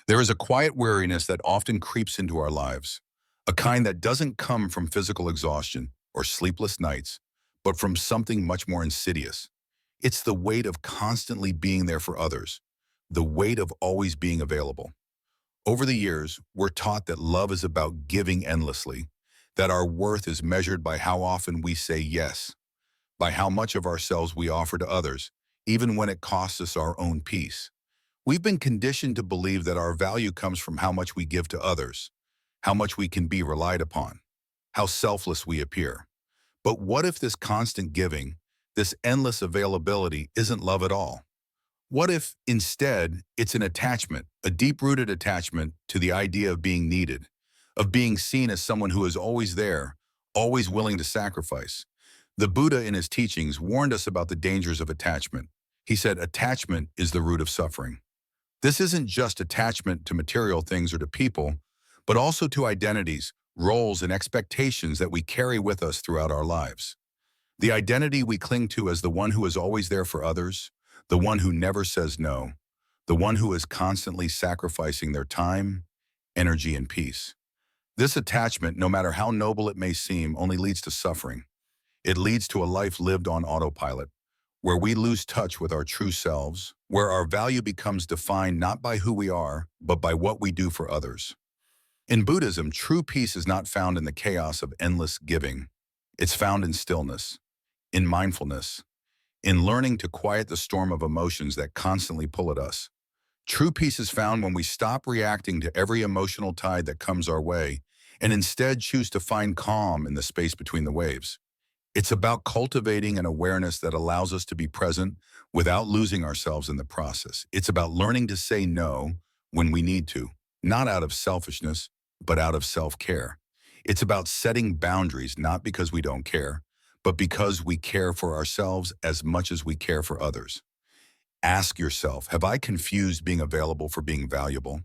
There is a quiet weariness that often creeps into our lives, a kind that doesn't come from physical exhaustion or sleepless nights, but from something much more insidious. It's the weight of constantly being there for others, the weight of always being available. Over the years, we're taught that love is about giving endlessly, that our worth is measured by how often we say yes, by how much of ourselves we offer to others, even when it costs us our own peace. We've been conditioned to believe that our value comes from how much we give to others, how much we can be relied upon, how selfless we appear. But what if this constant giving, this endless availability isn't love at all? What if, instead, it's an attachment, a deep-rooted attachment to the idea of being needed, of being seen as someone who is always there, always willing to sacrifice? The Buddha in his teachings warned us about the dangers of attachment. He said attachment is the root of suffering. This isn't just attachment to material things or to people, but also to identities, roles, and expectations that we carry with us throughout our lives. The identity we cling to as the one who is always there for others, the one who never says no, the one who is constantly sacrificing their time, energy, and peace. This attachment, no matter how noble it may seem, only leads to suffering. It leads to a life lived on autopilot, where we lose touch with our true selves, where our value becomes defined not by who we are, but by what we do for others. In Buddhism, true peace is not found in the chaos of endless giving. It's found in stillness, in mindfulness, in learning to quiet the storm of emotions that constantly pull at us. True peace is found when we stop reacting to every emotional tide that comes our way and instead choose to find calm in the space between the waves. It's about cultivating an awareness that allows us to be present without losing ourselves in the process. It's about learning to say no when we need to, not out of selfishness, but out of self-care. It's about setting boundaries not because we don't care, but because we care for ourselves as much as we care for others. Ask yourself, have I confused being available for being valuable?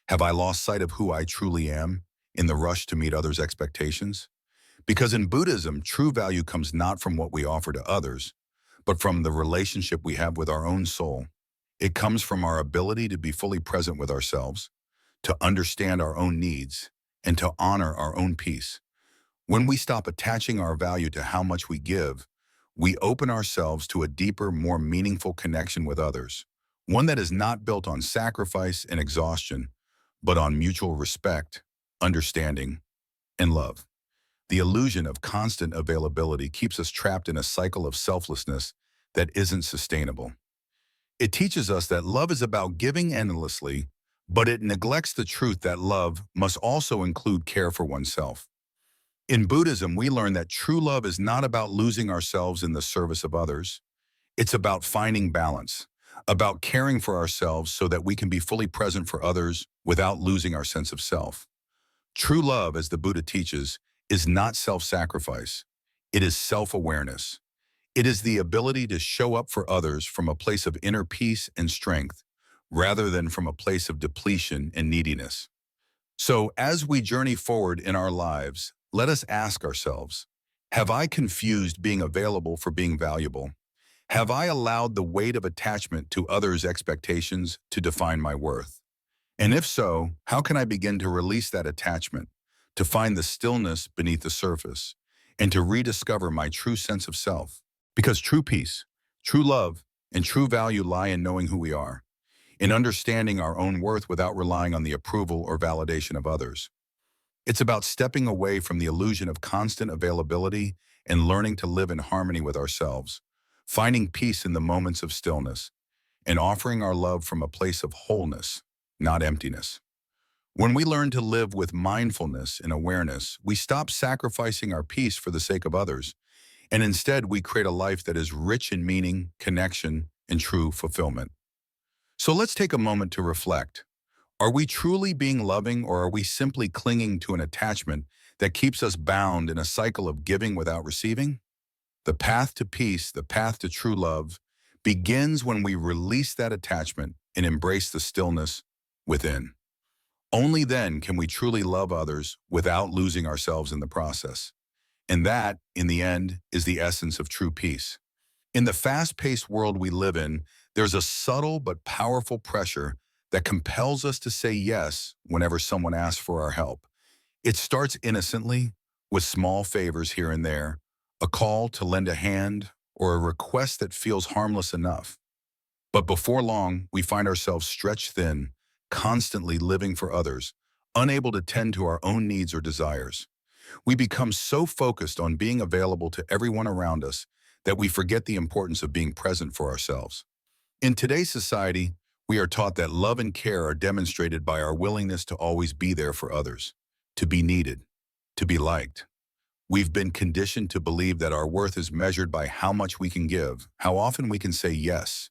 Have I lost sight of who I truly am in the rush to meet others' expectations? Because in Buddhism, true value comes not from what we offer to others, but from the relationship we have with our own soul. It comes from our ability to be fully present with ourselves, to understand our own needs, and to honor our own peace. When we stop attaching our value to how much we give, we open ourselves to a deeper, more meaningful connection with others, one that is not built on sacrifice and exhaustion, but on mutual respect, understanding, and love. The illusion of constant availability keeps us trapped in a cycle of selflessness that isn't sustainable. It teaches us that love is about giving endlessly, but it neglects the truth that love must also include care for oneself. In Buddhism, we learn that true love is not about losing ourselves in the service of others. It's about finding balance, about caring for ourselves so that we can be fully present for others without losing our sense of self. True love, as the Buddha teaches, is not self-sacrifice. It is self-awareness. It is the ability to show up for others from a place of inner peace and strength, rather than from a place of depletion and neediness. So, as we journey forward in our lives, let us ask ourselves, have I confused being available for being valuable? Have I allowed the weight of attachment to others' expectations to define my worth? And if so, how can I begin to release that attachment, to find the stillness beneath the surface, and to rediscover my true sense of self? Because true peace, true love, and true value lie in knowing who we are, in understanding our own worth without relying on the approval or validation of others. It's about stepping away from the illusion of constant availability and learning to live in harmony with ourselves, finding peace in the moments of stillness, and offering our love from a place of wholeness, not emptiness. When we learn to live with mindfulness and awareness, we stop sacrificing our peace for the sake of others, and instead we create a life that is rich in meaning, connection, and true fulfillment. So let's take a moment to reflect. Are we truly being loving, or are we simply clinging to an attachment that keeps us bound in a cycle of giving without receiving? The path to peace, the path to true love, begins when we release that attachment and embrace the stillness within. Only then can we truly love others without losing ourselves in the process. And that, in the end, is the essence of true peace. In the fast-paced world we live in, there's a subtle but powerful pressure that compels us to say yes whenever someone asks for our help. It starts innocently, with small favors here and there, a call to lend a hand, or a request that feels harmless enough. But before long, we find ourselves stretched thin, constantly living for others, unable to tend to our own needs or desires. We become so focused on being available to everyone around us that we forget the importance of being present for ourselves. In today's society, we are taught that love and care are demonstrated by our willingness to always be there for others, to be needed, to be liked. We've been conditioned to believe that our worth is measured by how much we can give, how often we can say yes.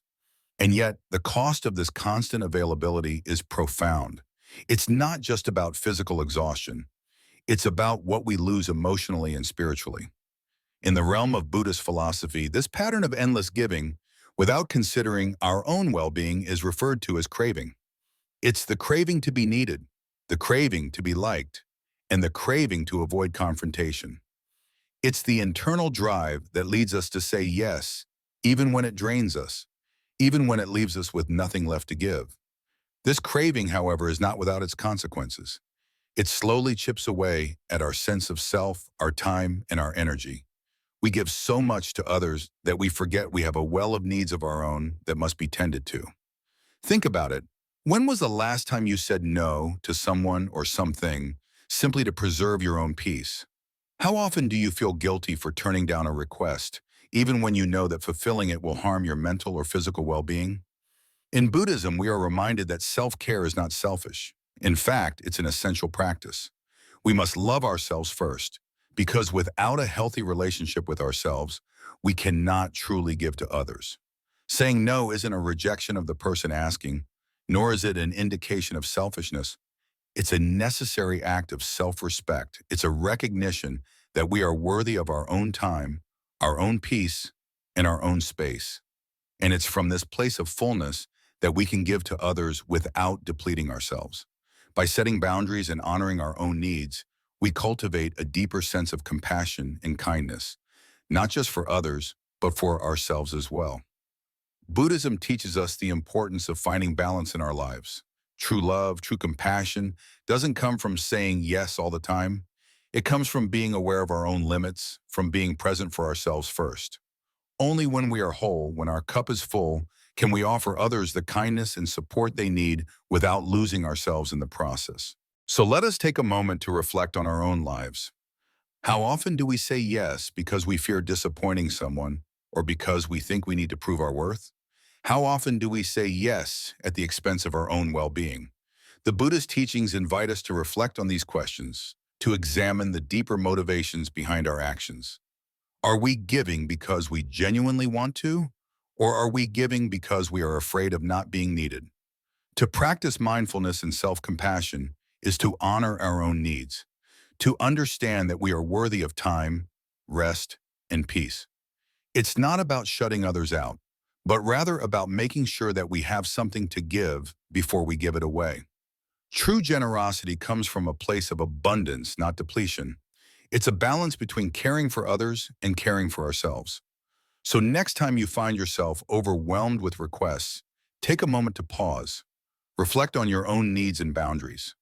And yet, the cost of this constant availability is profound. It's not just about physical exhaustion. It's about what we lose emotionally and spiritually. In the realm of Buddhist philosophy, this pattern of endless giving, without considering our own well-being, is referred to as craving. It's the craving to be needed, the craving to be liked, and the craving to avoid confrontation. It's the internal drive that leads us to say yes, even when it drains us, even when it leaves us with nothing left to give. This craving, however, is not without its consequences. It slowly chips away at our sense of self, our time, and our energy. We give so much to others that we forget we have a well of needs of our own that must be tended to. Think about it. When was the last time you said no to someone or something simply to preserve your own peace? How often do you feel guilty for turning down a request, even when you know that fulfilling it will harm your mental or physical well-being? In Buddhism, we are reminded that self-care is not selfish. In fact, it's an essential practice. We must love ourselves first, because without a healthy relationship with ourselves, we cannot truly give to others. Saying no isn't a rejection of the person asking, nor is it an indication of selfishness. It's a necessary act of self-respect. It's a recognition that we are worthy of our own time, our own peace, and our own space. And it's from this place of fullness that we can give to others without depleting ourselves. By setting boundaries and honoring our own needs, we cultivate a deeper sense of compassion and kindness, not just for others, but for ourselves as well. Buddhism teaches us the importance of finding balance in our lives. True love, true compassion doesn't come from saying yes all the time. It comes from being aware of our own limits, from being present for ourselves first. Only when we are whole, when our cup is full, can we offer others the kindness and support they need without losing ourselves in the process. So let us take a moment to reflect on our own lives. How often do we say yes because we fear disappointing someone or because we think we need to prove our worth? How often do we say yes at the expense of our own well-being? The Buddhist teachings invite us to reflect on these questions, to examine the deeper motivations behind our actions. Are we giving because we genuinely want to, or are we giving because we are afraid of not being needed? To practice mindfulness and self-compassion is to honor our own needs, to understand that we are worthy of time, rest, and peace. It's not about shutting others out, but rather about making sure that we have something to give before we give it away. True generosity comes from a place of abundance, not depletion. It's a balance between caring for others and caring for ourselves. So next time you find yourself overwhelmed with requests, take a moment to pause. Reflect on your own needs and boundaries.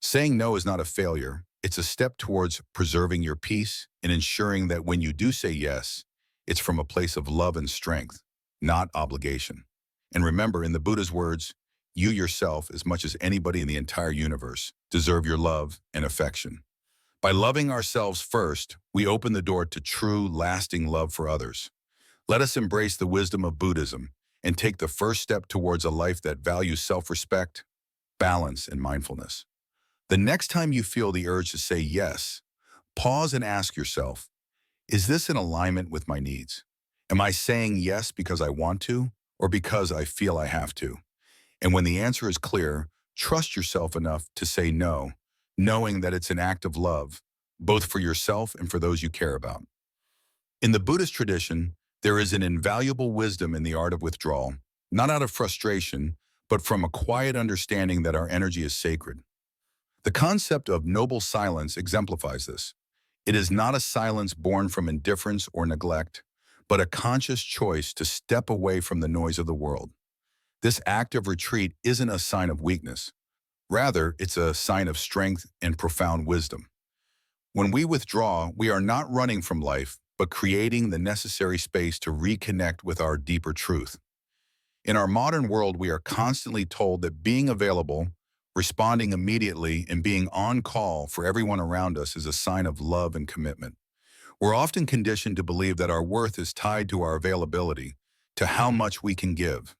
Saying no is not a failure. It's a step towards preserving your peace and ensuring that when you do say yes, it's from a place of love and strength, not obligation. And remember, in the Buddha's words, you yourself, as much as anybody in the entire universe, deserve your love and affection. By loving ourselves first, we open the door to true, lasting love for others. Let us embrace the wisdom of Buddhism and take the first step towards a life that values self-respect, balance, and mindfulness. The next time you feel the urge to say yes, pause and ask yourself, is this in alignment with my needs? Am I saying yes because I want to or because I feel I have to? And when the answer is clear, trust yourself enough to say no, knowing that it's an act of love, both for yourself and for those you care about. In the Buddhist tradition, there is an invaluable wisdom in the art of withdrawal, not out of frustration, but from a quiet understanding that our energy is sacred. The concept of noble silence exemplifies this. It is not a silence born from indifference or neglect, but a conscious choice to step away from the noise of the world. This act of retreat isn't a sign of weakness. Rather, it's a sign of strength and profound wisdom. When we withdraw, we are not running from life, but creating the necessary space to reconnect with our deeper truth. In our modern world, we are constantly told that being available, responding immediately, and being on call for everyone around us is a sign of love and commitment. We're often conditioned to believe that our worth is tied to our availability, to how much we can give.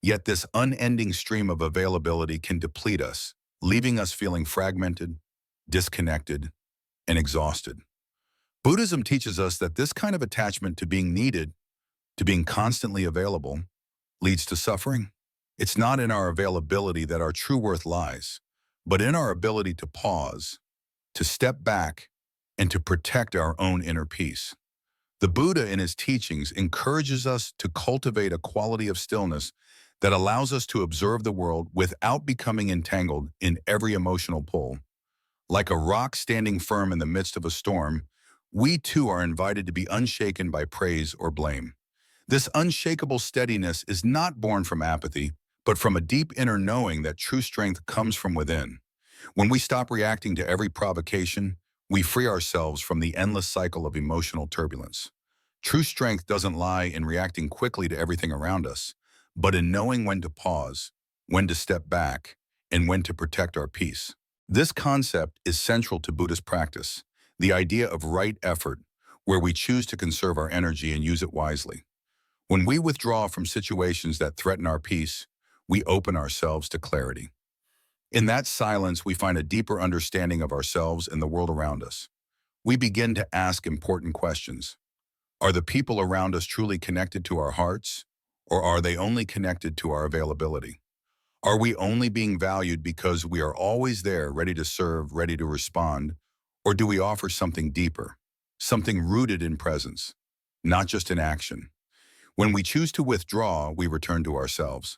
Yet this unending stream of availability can deplete us, leaving us feeling fragmented, disconnected, and exhausted. Buddhism teaches us that this kind of attachment to being needed, to being constantly available, leads to suffering. It's not in our availability that our true worth lies, but in our ability to pause, to step back, and to protect our own inner peace. The Buddha in his teachings encourages us to cultivate a quality of stillness that allows us to observe the world without becoming entangled in every emotional pull. Like a rock standing firm in the midst of a storm, we too are invited to be unshaken by praise or blame. This unshakable steadiness is not born from apathy, but from a deep inner knowing that true strength comes from within. When we stop reacting to every provocation, we free ourselves from the endless cycle of emotional turbulence. True strength doesn't lie in reacting quickly to everything around us, but in knowing when to pause, when to step back, and when to protect our peace. This concept is central to Buddhist practice, the idea of right effort, where we choose to conserve our energy and use it wisely. When we withdraw from situations that threaten our peace, we open ourselves to clarity. In that silence, we find a deeper understanding of ourselves and the world around us. We begin to ask important questions. Are the people around us truly connected to our hearts, or are they only connected to our availability? Are we only being valued because we are always there, ready to serve, ready to respond, or do we offer something deeper, something rooted in presence, not just in action? When we choose to withdraw, we return to ourselves.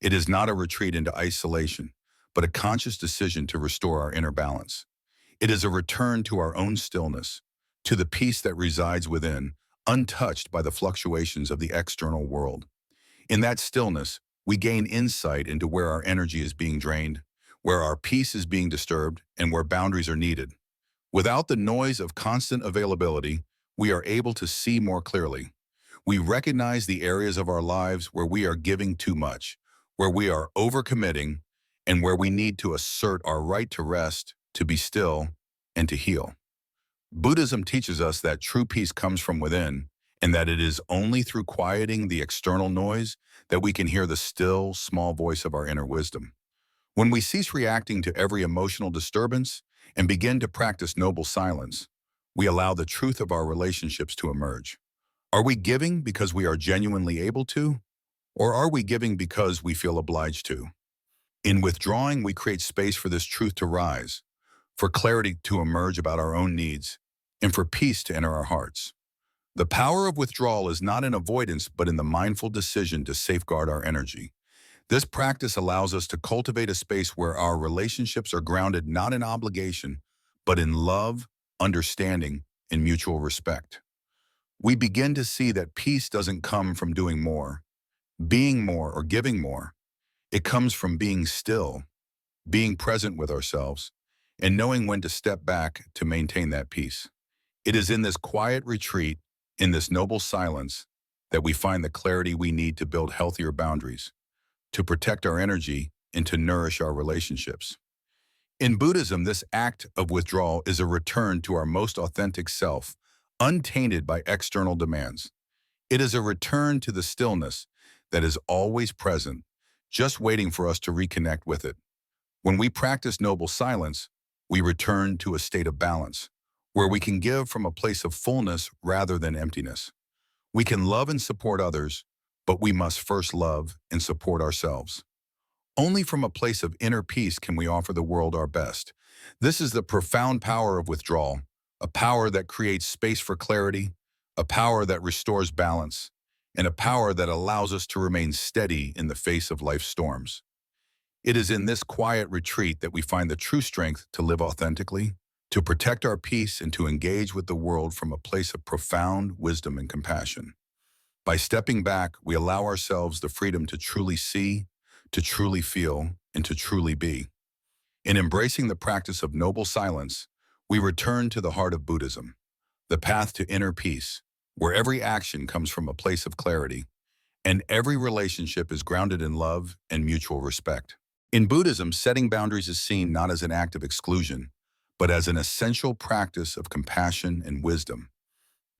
It is not a retreat into isolation, but a conscious decision to restore our inner balance. It is a return to our own stillness, to the peace that resides within, untouched by the fluctuations of the external world. In that stillness, we gain insight into where our energy is being drained, where our peace is being disturbed, and where boundaries are needed. Without the noise of constant availability, we are able to see more clearly. We recognize the areas of our lives where we are giving too much, where we are overcommitting, and where we need to assert our right to rest, to be still, and to heal. Buddhism teaches us that true peace comes from within, and that it is only through quieting the external noise that we can hear the still, small voice of our inner wisdom. When we cease reacting to every emotional disturbance and begin to practice noble silence, we allow the truth of our relationships to emerge. Are we giving because we are genuinely able to, or are we giving because we feel obliged to? In withdrawing, we create space for this truth to rise, for clarity to emerge about our own needs, and for peace to enter our hearts. The power of withdrawal is not in avoidance, but in the mindful decision to safeguard our energy. This practice allows us to cultivate a space where our relationships are grounded not in obligation, but in love, understanding, and mutual respect. We begin to see that peace doesn't come from doing more, being more, or giving more. It comes from being still, being present with ourselves, and knowing when to step back to maintain that peace. It is in this quiet retreat, in this noble silence, that we find the clarity we need to build healthier boundaries, to protect our energy, and to nourish our relationships. In Buddhism, this act of withdrawal is a return to our most authentic self, untainted by external demands. It is a return to the stillness that is always present, just waiting for us to reconnect with it. When we practice noble silence, we return to a state of balance, where we can give from a place of fullness rather than emptiness. We can love and support others, but we must first love and support ourselves. Only from a place of inner peace can we offer the world our best. This is the profound power of withdrawal, a power that creates space for clarity, a power that restores balance, and a power that allows us to remain steady in the face of life's storms. It is in this quiet retreat that we find the true strength to live authentically, to protect our peace, and to engage with the world from a place of profound wisdom and compassion. By stepping back, we allow ourselves the freedom to truly see, to truly feel, and to truly be. In embracing the practice of noble silence, we return to the heart of Buddhism, the path to inner peace, where every action comes from a place of clarity, and every relationship is grounded in love and mutual respect. In Buddhism, setting boundaries is seen not as an act of exclusion, but as an essential practice of compassion and wisdom.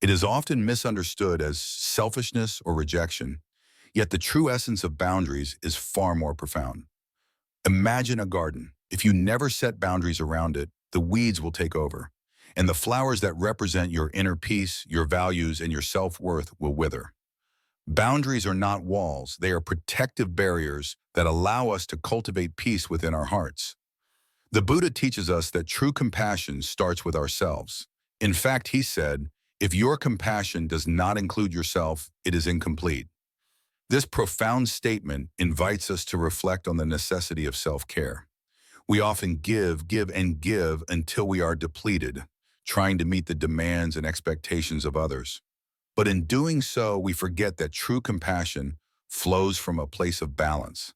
It is often misunderstood as selfishness or rejection, yet the true essence of boundaries is far more profound. Imagine a garden. If you never set boundaries around it, the weeds will take over, and the flowers that represent your inner peace, your values, and your self-worth will wither. Boundaries are not walls, they are protective barriers that allow us to cultivate peace within our hearts. The Buddha teaches us that true compassion starts with ourselves. In fact, he said, if your compassion does not include yourself, it is incomplete. This profound statement invites us to reflect on the necessity of self-care. We often give and give until we are depleted, trying to meet the demands and expectations of others. But in doing so, we forget that true compassion flows from a place of balance,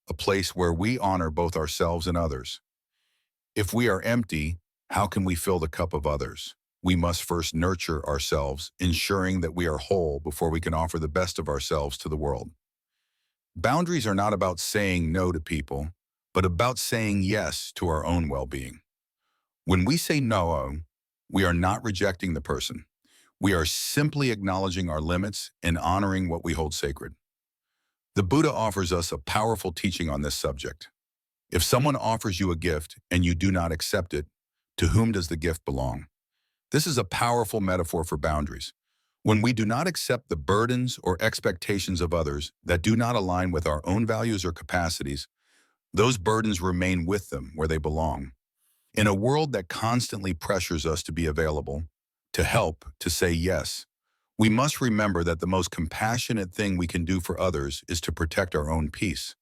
a place where we honor both ourselves and others. If we are empty, how can we fill the cup of others? We must first nurture ourselves, ensuring that we are whole before we can offer the best of ourselves to the world. Boundaries are not about saying no to people, but about saying yes to our own well-being. When we say no, we are not rejecting the person. We are simply acknowledging our limits and honoring what we hold sacred. The Buddha offers us a powerful teaching on this subject. If someone offers you a gift and you do not accept it, to whom does the gift belong? This is a powerful metaphor for boundaries. When we do not accept the burdens or expectations of others that do not align with our own values or capacities, those burdens remain with them where they belong. In a world that constantly pressures us to be available, to help, to say yes, we must remember that the most compassionate thing we can do for others is to protect our own peace.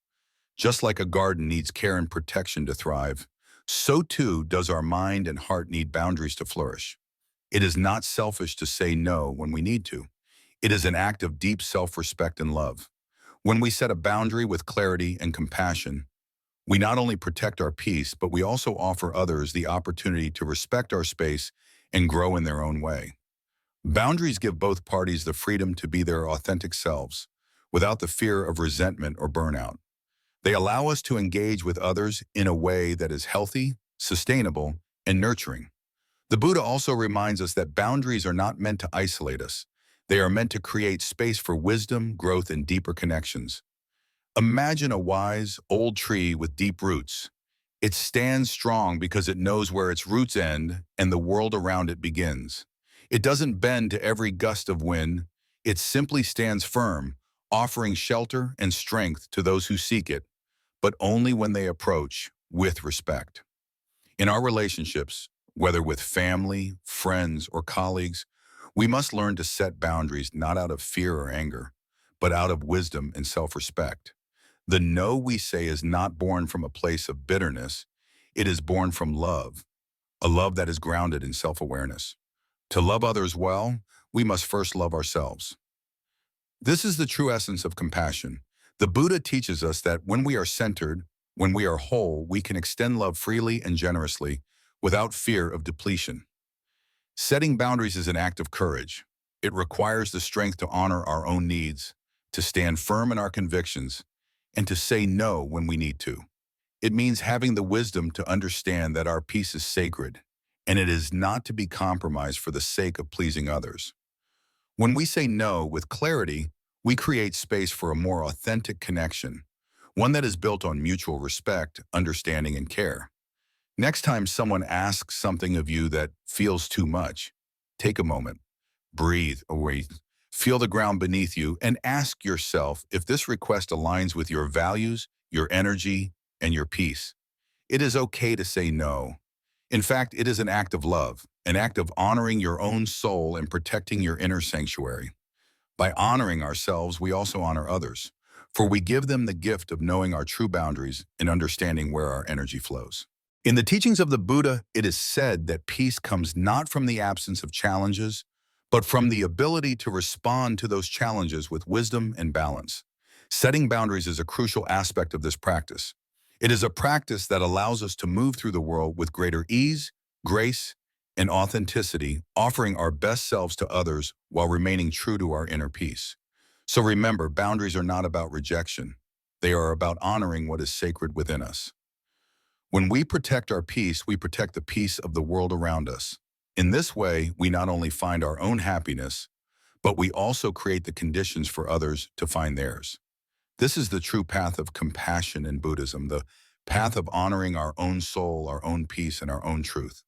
Just like a garden needs care and protection to thrive, so too does our mind and heart need boundaries to flourish. It is not selfish to say no when we need to. It is an act of deep self-respect and love. When we set a boundary with clarity and compassion, we not only protect our peace, but we also offer others the opportunity to respect our space and grow in their own way. Boundaries give both parties the freedom to be their authentic selves, without the fear of resentment or burnout. They allow us to engage with others in a way that is healthy, sustainable, and nurturing. The Buddha also reminds us that boundaries are not meant to isolate us. They are meant to create space for wisdom, growth, and deeper connections. Imagine a wise, old tree with deep roots. It stands strong because it knows where its roots end and the world around it begins. It doesn't bend to every gust of wind. It simply stands firm, offering shelter and strength to those who seek it, but only when they approach with respect. In our relationships, whether with family, friends, or colleagues, we must learn to set boundaries not out of fear or anger, but out of wisdom and self-respect. The no we say is not born from a place of bitterness. It is born from love, a love that is grounded in self-awareness. To love others well, we must first love ourselves. This is the true essence of compassion. The Buddha teaches us that when we are centered, when we are whole, we can extend love freely and generously without fear of depletion. Setting boundaries is an act of courage. It requires the strength to honor our own needs, to stand firm in our convictions, and to say no when we need to. It means having the wisdom to understand that our peace is sacred, and it is not to be compromised for the sake of pleasing others. When we say no with clarity, we create space for a more authentic connection, one that is built on mutual respect, understanding, and care. Next time someone asks something of you that feels too much, take a moment, breathe, feel the ground beneath you, and ask yourself if this request aligns with your values, your energy, and your peace. It is okay to say no. In fact, it is an act of love, an act of honoring your own soul and protecting your inner sanctuary. By honoring ourselves, we also honor others, for we give them the gift of knowing our true boundaries and understanding where our energy flows. In the teachings of the Buddha, it is said that peace comes not from the absence of challenges, but from the ability to respond to those challenges with wisdom and balance. Setting boundaries is a crucial aspect of this practice. It is a practice that allows us to move through the world with greater ease, grace, and authenticity, offering our best selves to others while remaining true to our inner peace. So remember, boundaries are not about rejection. They are about honoring what is sacred within us. When we protect our peace, we protect the peace of the world around us. In this way, we not only find our own happiness, but we also create the conditions for others to find theirs. This is the true path of compassion in Buddhism, the path of honoring our own soul, our own peace, and our own truth.